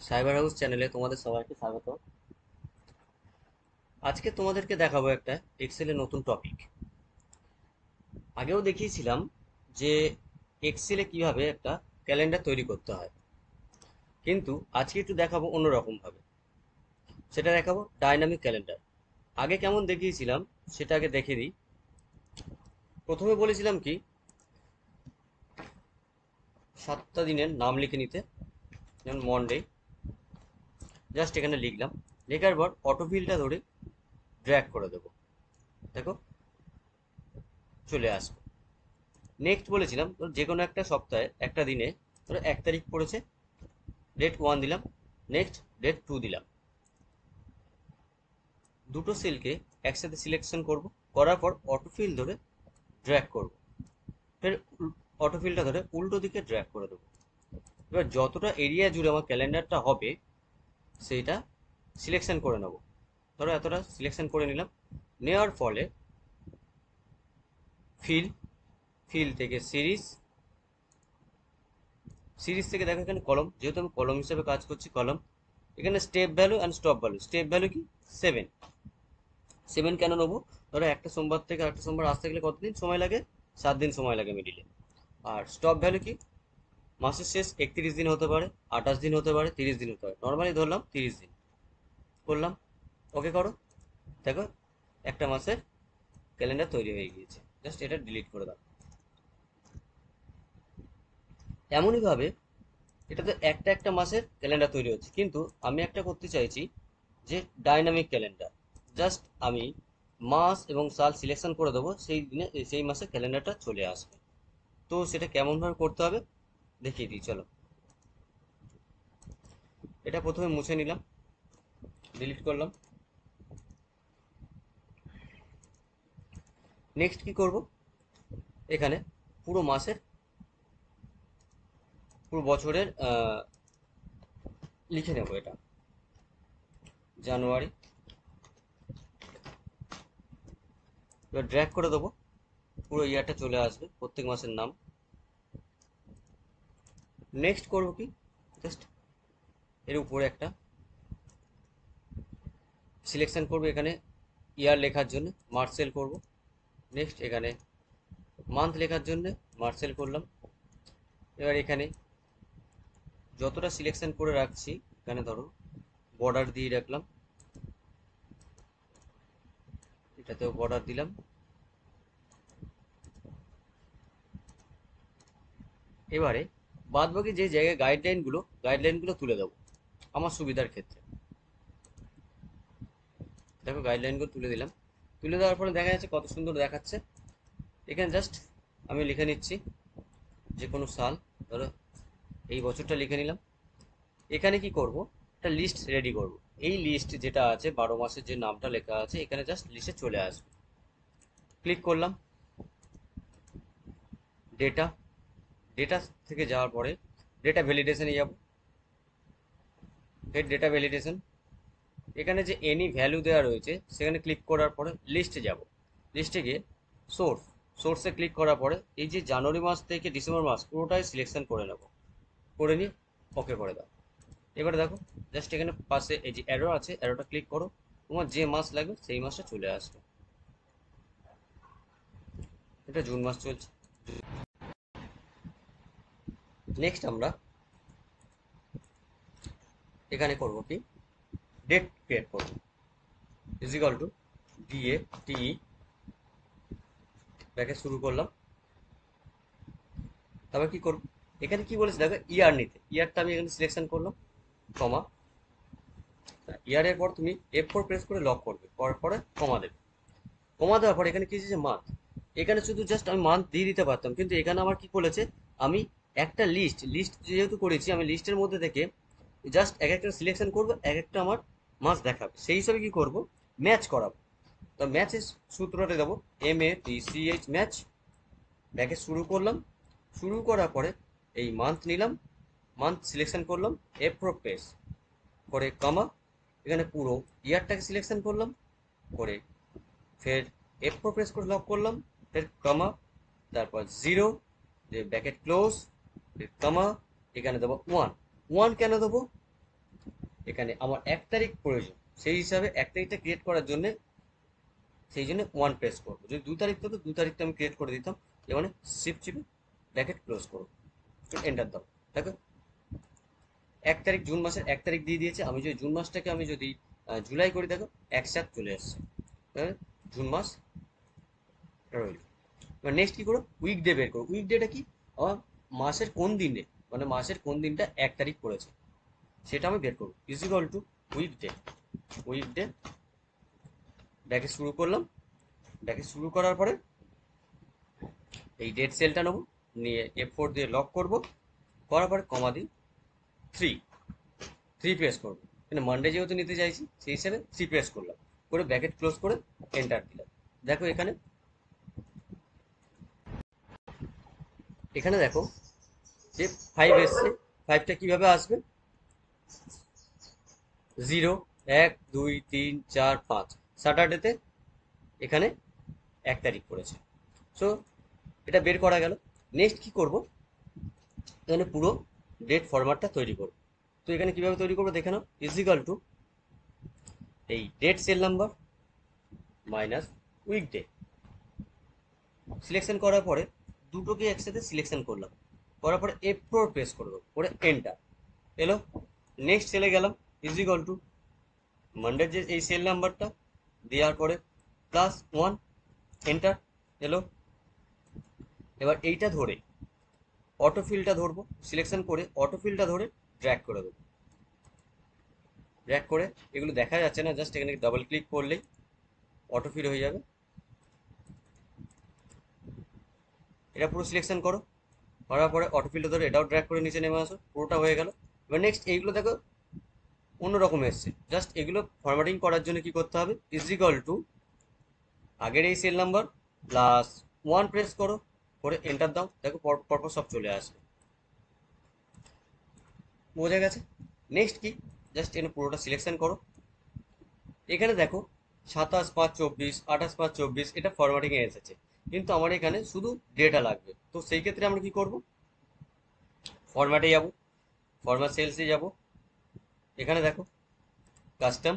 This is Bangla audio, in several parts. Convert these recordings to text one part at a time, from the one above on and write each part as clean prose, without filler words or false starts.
সাইবার হাউস চ্যানেলে তোমাদের সবাইকে স্বাগত। আজকে তোমাদেরকে দেখাবো একটা এক্সেলের নতুন টপিক। আগেও দেখিয়েছিলাম যে এক্সেলে কিভাবে একটা ক্যালেন্ডার তৈরি করতে হয়, কিন্তু আজকে একটু দেখাবো অন্যরকম ভাবে। সেটা দেখাবো ডাইনামিক ক্যালেন্ডার। আগে কেমন দেখিয়েছিলাম সেটা আগে দেখে দিই। প্রথমে বলেছিলাম কি, 7টা দিনের নাম লিখে নিতে। যেমন মনডে, জাস্ট এখানে লিখলাম। লেখার পর অটোফিলটা ধরে ড্র্যাগ করে দেবো। দেখো চলে আসবে। নেক্সট বলেছিলাম ধরো যে কোনো একটা সপ্তাহে একটা দিনে, ধরো 1 তারিখ পড়েছে, ডেট 1 দিলাম, নেক্সট ডেট 2 দিলাম। দুটো সেলকে একসাথে সিলেকশন করব, করার পর অটোফিল ধরে ড্র্যাগ করব। ফের অটোফিলটা ধরে উল্টো দিকে ড্র্যাগ করে দেবো। এবার যতটা এরিয়া জুড়ে আমার ক্যালেন্ডারটা হবে সেইটা সিলেকশন করে নেব। ধরো এতটা সিলেকশন করে নিলাম। নেওয়ার ফলে ফিল, ফিল থেকে সিরিজ, সিরিজ থেকে দেখো এখানে কলম, যেহেতু আমি কলম হিসেবে কাজ করছি কলম। এখানে step value and stop value. Step value কি? 7। 7 কেন নেবো? ধরো একটা সোমবার থেকে আরেকটা সোমবার আসতে গেলে কতদিন সময় লাগে? 7 দিন সময় লাগে মিডিলে। আর স্টপ ভ্যালু কি? মাসের শেষ 31 দিন হতে পারে, 28 দিন হতে পারে, 30 দিন হতে পারে। নর্মালি ধরলাম 30 দিন। করলাম, ওকে করো। দেখো একটা মাসের ক্যালেন্ডার তৈরি হয়ে গিয়েছে। জাস্ট এটা ডিলিট করে দাও। এমনই ভাবে এটাতে একটা একটা মাসের ক্যালেন্ডার তৈরি হচ্ছে, কিন্তু আমি একটা করতে চাইছি যে ডাইনামিক ক্যালেন্ডার। জাস্ট আমি মাস এবং সাল সিলেকশন করে দেবো, সেই দিনে সেই মাসে ক্যালেন্ডারটা চলে আসবে। তো সেটা কেমন ভাবে করতে হবে দেখিয়ে দিই, চলো। এটা প্রথমে মুছে নিলাম, ডিলিট করলাম। নেক্সট কি করব? এখানে পুরো মাসের, পুরো বছরের লিখে নেব। এটা জানুয়ারি, এবার ড্র্যাগ করে দেবো, পুরো ইয়ারটা চলে আসবে, প্রত্যেক মাসের নাম। নেক্সট করব কি, জাস্ট এর উপরে একটা সিলেকশন করব, এখানে ইয়ার লেখার জন্য মার্সেল করব। নেক্সট এখানে মান্থ লেখার জন্য মার্সেল করলাম। এবার এখানে যতটা সিলেকশন করে রাখছি, এখানে ধরো বর্ডার দিয়ে রাখলাম, এটাতেও বর্ডার দিলাম। এবারে বাদ বাকি যে জায়গায় গাইডলাইনগুলো তুলে দেবো আমার সুবিধার ক্ষেত্রে। দেখো গাইডলাইনগুলো তুলে দিলাম। তুলে দেওয়ার পরে দেখা যাচ্ছে কত সুন্দর দেখাচ্ছে। এখানে জাস্ট আমি লিখে নিচ্ছি যে কোনো সাল, ধরো এই বছরটা লিখে নিলাম। এখানে কি করব, একটা লিস্ট রেডি করব। এই লিস্ট যেটা আছে 12 মাসের যে নামটা লেখা আছে, এখানে জাস্ট লিস্টে চলে আসবে। ক্লিক করলাম, ডেটা, ডেটা থেকে যাওয়ার পরে ডেটা ভ্যালিডেশনে যাব। ফের ডেটা ভ্যালিডেশন, এখানে যে এনি ভ্যালু দেওয়া রয়েছে সেখানে ক্লিক করার পরে লিস্টে যাব। লিস্টে গিয়ে সোর্স, সোর্সে ক্লিক করার পরে এই যে জানুয়ারি মাস থেকে ডিসেম্বর মাস পুরোটাই সিলেকশন করে নেব। করে নিয়ে ওকে করে দাও। এবারে দেখো জাস্ট এখানে পাশে এই যে অ্যারো আছে, অ্যারোটা ক্লিক করো, তোমার যে মাস লাগবে সেই মাসটা চলে আসবে। এটা জুন মাস চলছে। নেক্সট আমরা এখানে করব কি, ডেট ক্রিয়েট করব। ইজ ইকাল টু ডিএ টিই, ব্যাকে শুরু করলাম। তারপর কি করব, এখানে কি বলেছে দেখো, ইয়ার নিতে। ইয়ারটা আমি এখানে সিলেকশন করলাম, কমা। ইয়ারের পর তুমি F4 প্রেস করে লক করবে, করার পরে কমা দেবে। কমা দেওয়ার পর এখানে কি যে মান্থ, এখানে শুধু জাস্ট আমি মান্থ দিয়ে দিতে পারতাম, কিন্তু এখানে আমার কি বলেছে, আমি একটা লিস্ট লিস্ট যেহেতু করেছি, আমি লিস্টের মধ্যে থেকে জাস্ট এক একটা সিলেকশন করব, এক একটা আমার মাস দেখাবে। সেই হিসাবে কি করব, ম্যাচ করাবো। তো ম্যাচের সূত্রটা দেবো, MATCH, ম্যাচ। ব্যাকে শুরু করলাম, শুরু করার পরে এই মান্থ নিলাম, মান্থ সিলেকশন করলাম, F4 প্রেস করে কমা, এখানে পুরো ইয়ারটাকে সিলেকশন করলাম, করে ফের F4 প্রেস করে লক করলাম, ফের কমা, তারপর জিরো, যে ব্র্যাকেট ক্লোজ, ফের কমা, এখানে দেবো 1। 1 কেন দেবো, এখানে আমার 1 তারিখ প্রয়োজন, সেই হিসাবে 1 তারিখটা ক্রিয়েট করার জন্য সেই জন্য 1 প্রেস করবো। যদি 2 তারিখ হতো 2 তারিখটা আমি ক্রিয়েট করে দিতাম, এর মানে শিফট চিপে ব্র্যাকেট ক্লোজ করবো, এন্টার দাও। দেখো 1 তারিখ, জুন মাসের 1 তারিখ দিয়ে দিয়েছে। আমি যদি জুন মাসটাকে আমি যদি জুলাই করি, দেখো একসাথে চলে আসছে, জুন মাস রইল। এবার নেক্সট কি করো, উইক ডে বের করো। উইক ডেটা কি, আমার মাসের কোন দিনে, মানে মাসের কোন দিনটা 1 তারিখ পড়েছে সেটা আমি বের করবো। Is equal to weekday, weekday bracket শুরু করলাম। ব্র্যাকেট শুরু করার পরে এই ডেট সেলটা নেবো, নিয়ে F4 দিয়ে লক করব, করার পরে কমা দিই 3, 3 প্রেস করবো। মানে মানডে যেহেতু নিতে চাইছি সেই হিসাবে 3 প্রেস করলাম, করে ব্র্যাকেট ক্লোজ করে এন্টার দিলাম। দেখো এখানে, এখানে দেখো যে 5 এসছে। 5টা কিভাবে আসবে, 0, 1, 2, 3, 4, 5, স্যাটারডেতে এখানে 1 তারিখ পড়েছে। সো এটা বের করা গেল। নেক্সট কি করব, এখানে পুরো ডেট ফরম্যাটটা তৈরি করব। তো এখানে কিভাবে তৈরি করবো দেখে নাও। ইজ ইকাল টু এই date cell number minus weekday, selection করার পরে দুটোকে একসাথে সিলেকশন করলাম, করার পরে F4 প্রেস করবো, করে এন্টার এলো। নেক্সট সেলে গেলাম, ইজ ইকাল টু মানডের যে এই সেল নাম্বারটা দেওয়ার পরে +1 এন্টার এলো। এবার এইটা ধরে অটোফিলটা ধরবো, সিলেকশন করে অটোফিলটা ধরে ড্র্যাগ করে দেবো। ড্র্যাগ করে, এগুলো দেখা যাচ্ছে না, জাস্ট এখানে ডাবল ক্লিক করলেই অটোফিল হয়ে যাবে। এটা পুরো সিলেকশন করো, করার পরে অটোফিলটা ধরে এটাও ড্র্যাগ করে নিচে নেমে আসো, পুরোটা হয়ে গেল। এবার নেক্সট এইগুলো দেখো অন্যরকম এসছে, জাস্ট এগুলো ফরম্যাটিং করার জন্য কি করতে হবে, ইজ ইকাল টু আগের এই সেল নাম্বার +1 প্রেস করো, করে এন্টার দাও। দেখো পরপর সব চলে আসবে, বোঝা গেছে। নেক্সট কি, জাস্ট এখানে পুরোটা সিলেকশন করো। এখানে দেখো 27/5/24, 28/5/24 এটা ফরম্যাটিং এ এসেছে, কিন্তু আমার এখানে শুধু ডেটা লাগবে। তো সেই ক্ষেত্রে আমরা কি করব, ফরম্যাটে যাব, ফরম্যাট সেলসে যাব। এখানে দেখো কাস্টম,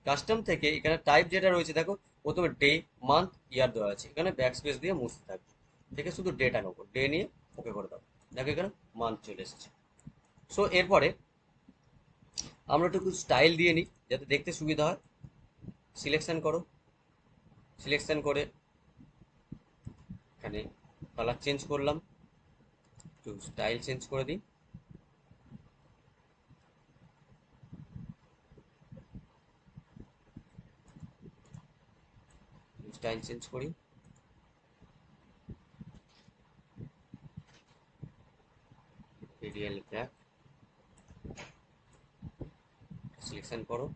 কাস্টম থেকে এখানে টাইপ যেটা রয়েছে দেখো, প্রথমে ডে, মান্থ, ইয়ার দেওয়া আছে, এখানে ব্যাকস্পেস দিয়ে মুছতে থাকবে। থেকে শুধু ডেটা নেবো, ডে নিয়ে ওকে করে দাও। দেখো এখানে মান্থ চলে এসেছে। সো এরপরে আমরা একটু স্টাইল দিয়ে নিই যাতে দেখতে সুবিধা হয়। সিলেকশন করো, সিলেকশন করে এখানে কালার চেঞ্জ করলাম, একটু স্টাইল চেঞ্জ করে দিই। স্টাইল চেঞ্জ করি, রিয়েল ব্ল্যাক, সিলেকশন করো,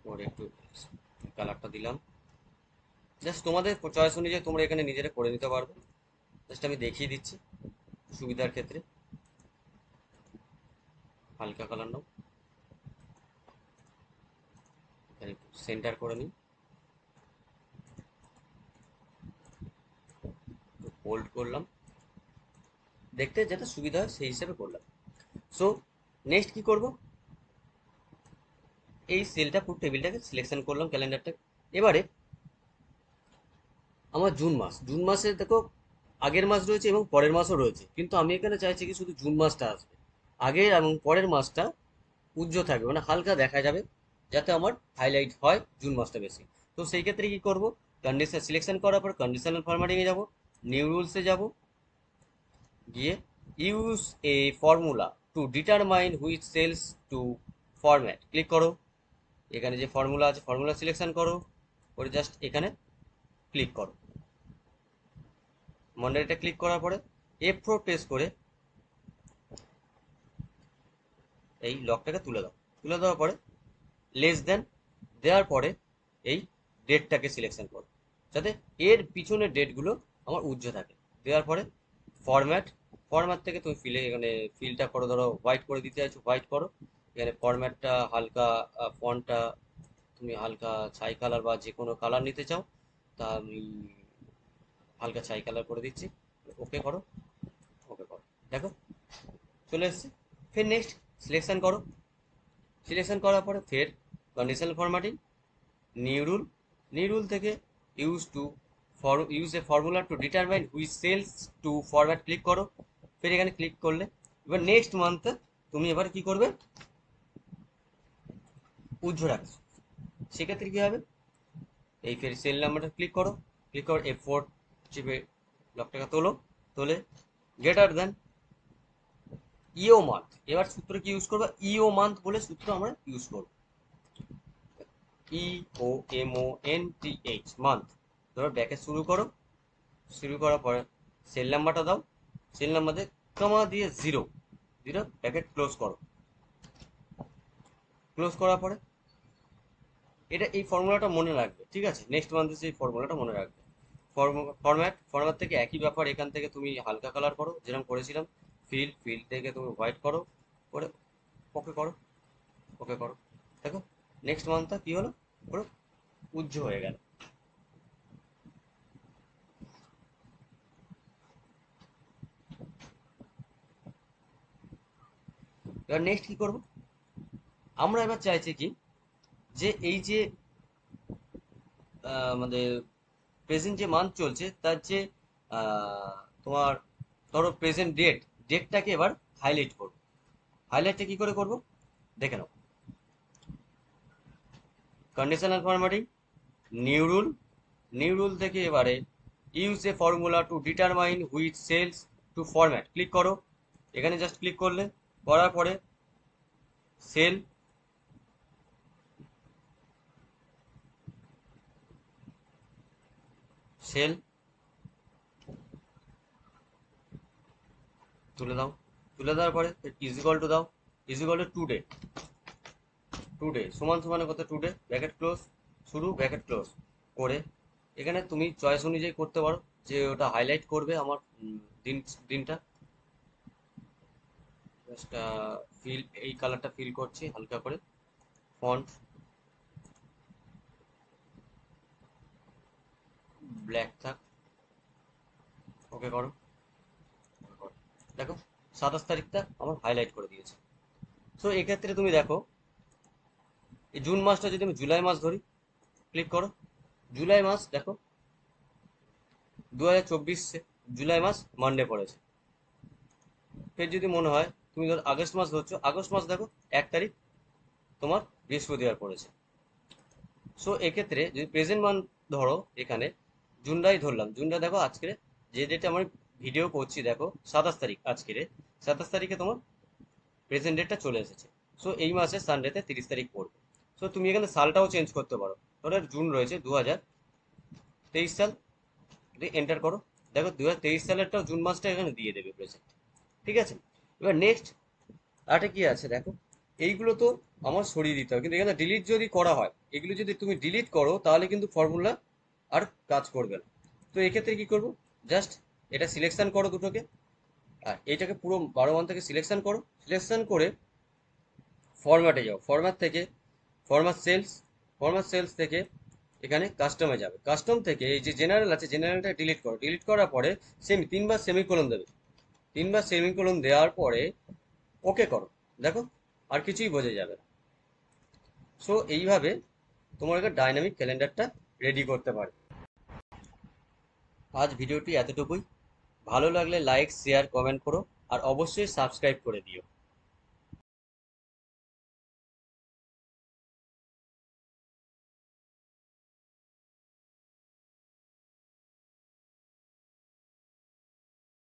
ওর একটু কালারটা দিলাম। জাস্ট তোমাদের চয়েস অনুযায়ী তোমরা এখানে নিজেরা করে নিতে পারবে, জাস্ট আমি দেখিয়ে দিচ্ছি সুবিধার ক্ষেত্রে। হালকা কালার নাও, সেন্টার করে নিই, হোল্ড করলাম, দেখতে যেটা সুবিধা হয় সেই হিসেবে করলাম। সো নেক্সট কি করব, এই সেলটা পুরো টেবিলটাকে সিলেকশন করলাম, ক্যালেন্ডারটা। এবারে আমার জুন মাস, জুন মাসে দেখো আগের মাস রয়েছে এবং পরের মাসও রয়েছে, কিন্তু আমি এখানে চাইছি কি শুধু জুন মাসটা আসবে, আগের এবং পরের মাসটা উজ্জ্বল থাকবে, মানে হালকা দেখা যাবে, যাতে আমার হাইলাইট হয় জুন মাসটা বেশি। তো সেই ক্ষেত্রে কি করব, কন্ডিশন সিলেকশন করার পর কন্ডিশনাল ফরম্যাটিংয়ে যাব, নিউ রুলসে যাব, গিয়ে use a formula to determine which cells to format, click করো। এখানে যে ফর্মুলা আছে ফর্মুলা সিলেকশন করো, করে জাস্ট এখানে ক্লিক করো। মন্ডারিটা ক্লিক করার পরে F4 প্রেস করে এই লকটাকে তুলে দাও। তুলে দেওয়ার পরে লেস দেন দেওয়ার পরে এই ডেটটাকে সিলেকশন করো, যাতে এর পিছনের ডেটগুলো আমার উজ্জ্বল থাকে। দেওয়ার পরে ফরম্যাট, ফরম্যাট থেকে তুমি এখানে ফিলটা করো, ধরো হোয়াইট করে দিতে চাইছো হোয়াইট করো। এখানে ফরম্যাটটা হালকা, ফন্টটা তুমি হালকা ছাই কালার বা যে কোনো কালার নিতে চাও, তা আমি হালকা ছাই কালার করে দিচ্ছি। ওকে করো, ওকে করো, দেখো চলে এসছে। ফির নেক্সট সিলেকশন করো, সিলেকশন করার পরে ফের কন্ডিশনাল ফরম্যাটিং, নিউ রুল থেকে use a formula to determine which cells to format click করো। ফের এখানে ক্লিক করলে এবার নেক্সট মান্থে তুমি এবার কি করবে, উজ্জ্ব রাখছো। সেক্ষেত্রে কি হবে, এই ফের সেল নাম্বারটা ক্লিক করো F4 চিপে লক টাকা তোলে গ্রেটার দেন ইও মান্থ। এবার সূত্র কি ইউজ করবো, ইও মান্থ বলে সূত্র আমরা ইউজ করবো, EOMONTH মান্থ। ধরো ব্যাকে শুরু করার পরে সেল নাম্বারটা দাও, সেল নাম্বার দিয়ে কমা দিয়ে জিরো ব্যাকেট ক্লোজ করার পরে এই ফর্মুলাটা মনে রাখবে, ঠিক আছে। নেক্সট মান্থে সেই ফর্মুলাটা মনে রাখবে। ফরম্যাট থেকে একই ব্যাপার, এখান থেকে তুমি হালকা কালার করো যেরকম করেছিলাম, ফিল থেকে তুমি হোয়াইট করে ওকে করো। দেখো নেক্সট মান্থটা কি হলো, পুরো উজ্জ্বল হয়ে গেল। এবার নেক্সট কি করব, আমরা এবার চাইছি কি যে এই যে আমাদের প্রেজেন্ট যে মান্থ চলছে তার যে তোমার ধরো প্রেজেন্ট ডেটটাকে এবার হাইলাইট করব। হাইলাইটটা কি করে করব দেখে নাও। কন্ডিশনাল ফরম্যাটিং, নিউ রুল থেকে এবারে use a formula to determine which cells to format click করো। এখানে জাস্ট ক্লিক করার পরে সেল তুলে দেওয়ার পরে ইজিকল টু দাও, ইজিকল টু টুডে সমান কত টুডে ব্র্যাকেট ক্লোজ, শুরু ব্র্যাকেট ক্লোজ করে এখানে তুমি চয়েস অনুযায়ী করতে পারো যে ওটা হাইলাইট করবে আমার দিনটা। জাস্ট এই কালারটা ফিল করছি হালকা করে, ফন্ট ব্ল্যাক থাক, ওকে করো। দেখো 27 তারিখটা আমার হাইলাইট করে দিয়েছে। সো এক্ষেত্রে তুমি দেখো এই জুন মাসটা যদি আমি জুলাই মাস ধরি, ক্লিক করো, জুলাই মাস দেখো 2024 জুলাই মাস মানডে পড়েছে। ফের যদি মনে হয় তুমি ধর আগস্ট মাস ধরছো, আগস্ট মাস দেখো 1 তারিখ তোমার বৃহস্পতিবার পড়েছে। সো এক্ষেত্রে যদি প্রেজেন্ট মান্থ ধরো, এখানে জুনটাই ধরলাম, জুনটা দেখো আজকে যে ডেটে আমার ভিডিও করছি দেখো 27 তারিখ, আজকের 27 তারিখে তোমার প্রেজেন্ট ডেটটা চলে এসেছে। সো এই মাসের সানডেতে 30 তারিখ পড়বে। সো তুমি এখানে সালটাও চেঞ্জ করতে পারো, ধরো জুন রয়েছে 2023 সাল, এন্টার করো, দেখো 2023 সালেরটাও জুন মাসটা এখানে দিয়ে দেবে প্রেজেন্ট, ঠিক আছে। এবার নেক্সট আরেকটা কি আছে দেখো, এইগুলো তো আমার সরিয়ে দিতে হবে, কিন্তু এখানে ডিলিট যদি করা হয়, এগুলো যদি তুমি ডিলিট করো তাহলে কিন্তু ফর্মুলা আর কাজ করবে না। তো এক্ষেত্রে কি করবো, জাস্ট এটা সিলেকশন করো দুটোকে, আর এইটাকে পুরো 12 মান থেকে সিলেকশন করো, সিলেকশন করে ফরম্যাটে যাও, ফরম্যাট সেলস থেকে এখানে কাস্টমে যাবে, কাস্টম থেকে এই যে জেনারেল আছে জেনারেলটা ডিলিট করো, ডিলিট করার পরে তিনবার সেমিকোলন দেবে, তিনবার সেমিকোলন দেওয়ার পরে ওকে করো। দেখো আর কিছুই বোঝা যাবে না। সো এইভাবে তোমার একটা ডাইনামিক ক্যালেন্ডারটা রেডি করতে পারবে। আজ ভিডিওটি এতটুকুই, ভালো লাগলে লাইক শেয়ার কমেন্ট করো, আর অবশ্যই সাবস্ক্রাইব করে দিও।